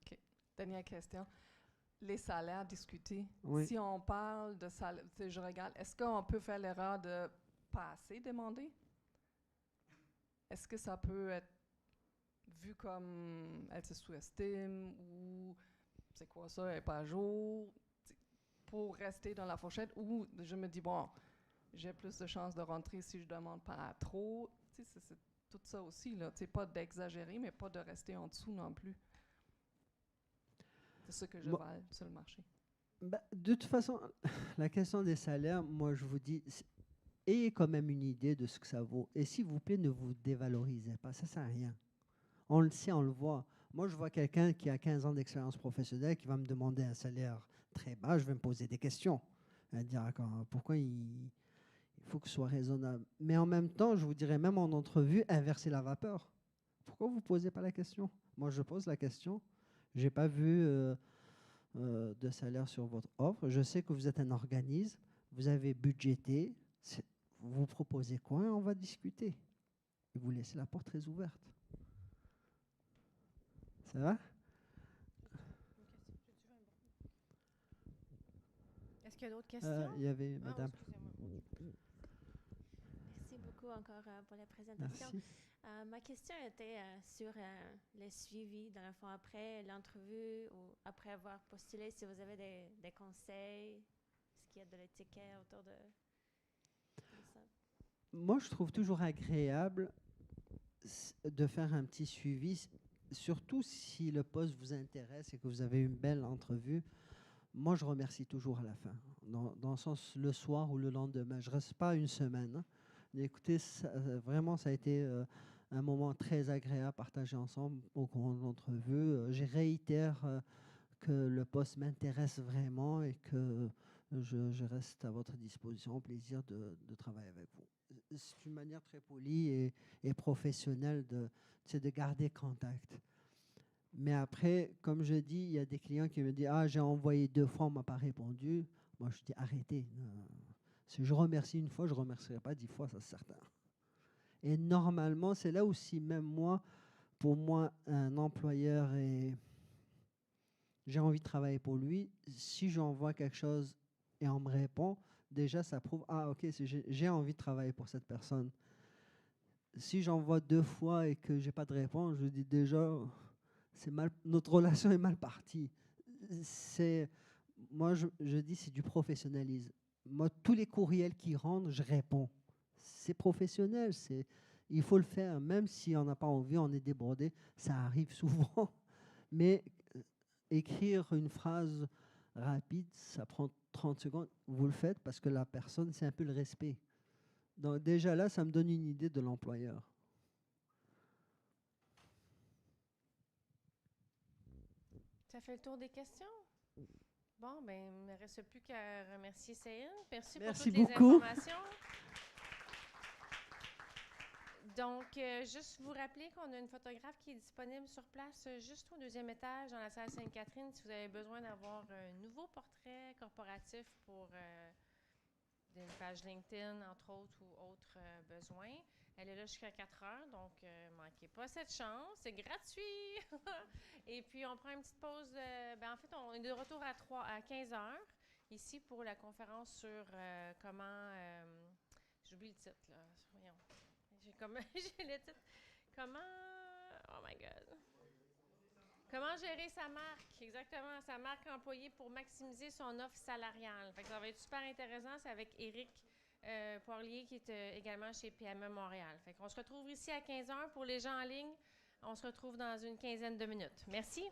OK. Dernière question. Les salaires discutés. Oui. Si on parle de salaire, je regarde, est-ce qu'on peut faire l'erreur de pas assez demander? Est-ce que ça peut être vu comme elle se sous-estime ou c'est quoi ça, elle n'est pas à jour pour rester dans la fourchette ou je me dis, bon, j'ai plus de chances de rentrer si je demande pas trop. C'est tout ça aussi, là. Pas d'exagérer, mais pas de rester en dessous non plus. C'est ce que je vale sur le marché. De toute façon, la question des salaires, moi, je vous dis, ayez quand même une idée de ce que ça vaut. Et s'il vous plaît, ne vous dévalorisez pas. Ça ne sert à rien. On le sait, on le voit. Moi, je vois quelqu'un qui a 15 ans d'expérience professionnelle qui va me demander un salaire très bas. Je vais me poser des questions. Je vais dire, pourquoi il faut que ce soit raisonnable. Mais en même temps, je vous dirais, même en entrevue, inversez la vapeur. Pourquoi vous ne posez pas la question? Moi, je pose la question. Je n'ai pas vu de salaire sur votre offre. Je sais que vous êtes un organisme. Vous avez budgété. Vous proposez quoi? On va discuter. et vous laissez la porte très ouverte. Ça va? Est-ce qu'il y a d'autres questions? Il y avait madame. Merci beaucoup encore pour la présentation. Merci. Ma question était sur le suivi, dans le fond, après l'entrevue ou après avoir postulé, si vous avez des conseils, est-ce qu'il y a de l'étiquette autour de ça? Moi, je trouve toujours agréable de faire un petit suivi, surtout si le poste vous intéresse et que vous avez une belle entrevue. Moi, je remercie toujours à la fin, dans le sens le soir ou le lendemain. Je ne reste pas une semaine. Hein. Écoutez, vraiment, ça a été un moment très agréable à partager ensemble au cours de l'entrevue. Je réitère que le poste m'intéresse vraiment et que je reste à votre disposition. Au plaisir de travailler avec vous. C'est une manière très polie et professionnelle de garder contact. Mais après, comme je dis, il y a des clients qui me disent « Ah, j'ai envoyé 2 fois, on ne m'a pas répondu. » Moi, je dis « Arrêtez. Si je remercie une fois, je ne remercierai pas 10 fois, ça c'est certain. » Et normalement, c'est là aussi, même moi, pour moi, un employeur, j'ai envie de travailler pour lui. Si j'envoie quelque chose et on me répond, déjà, ça prouve « Ah, ok, j'ai envie de travailler pour cette personne. » Si j'envoie 2 fois et que je n'ai pas de réponse, je dis déjà... notre relation est mal partie. Moi, je dis c'est du professionnalisme. Moi, tous les courriels qui rentrent, je réponds. C'est professionnel. Il faut le faire, même si on n'a pas envie, on est débordé. Ça arrive souvent. Mais écrire une phrase rapide, ça prend 30 secondes. Vous le faites parce que la personne, c'est un peu le respect. Donc déjà là, ça me donne une idée de l'employeur. Ça fait le tour des questions? Bon, ben, il ne me reste plus qu'à remercier Céline. Merci pour toutes beaucoup. les informations. Donc, juste vous rappeler qu'on a une photographe qui est disponible sur place juste au 2e étage dans la salle Sainte-Catherine si vous avez besoin d'avoir un nouveau portrait corporatif pour une page LinkedIn, entre autres, ou autres besoins. Elle est là jusqu'à 4 heures, donc ne manquez pas cette chance. C'est gratuit! Et puis, on prend une petite pause. En fait, on est de retour à 15 heures ici pour la conférence sur comment... j'oublie le titre, là. Voyons. J'ai le titre. Oh my God. Comment gérer sa marque, exactement, sa marque employée pour maximiser son offre salariale. Fait que ça va être super intéressant. C'est avec Éric Poirier qui est également chez PME Montréal. Fait qu'on se retrouve ici à 15 heures. Pour les gens en ligne, on se retrouve dans une quinzaine de minutes. Merci.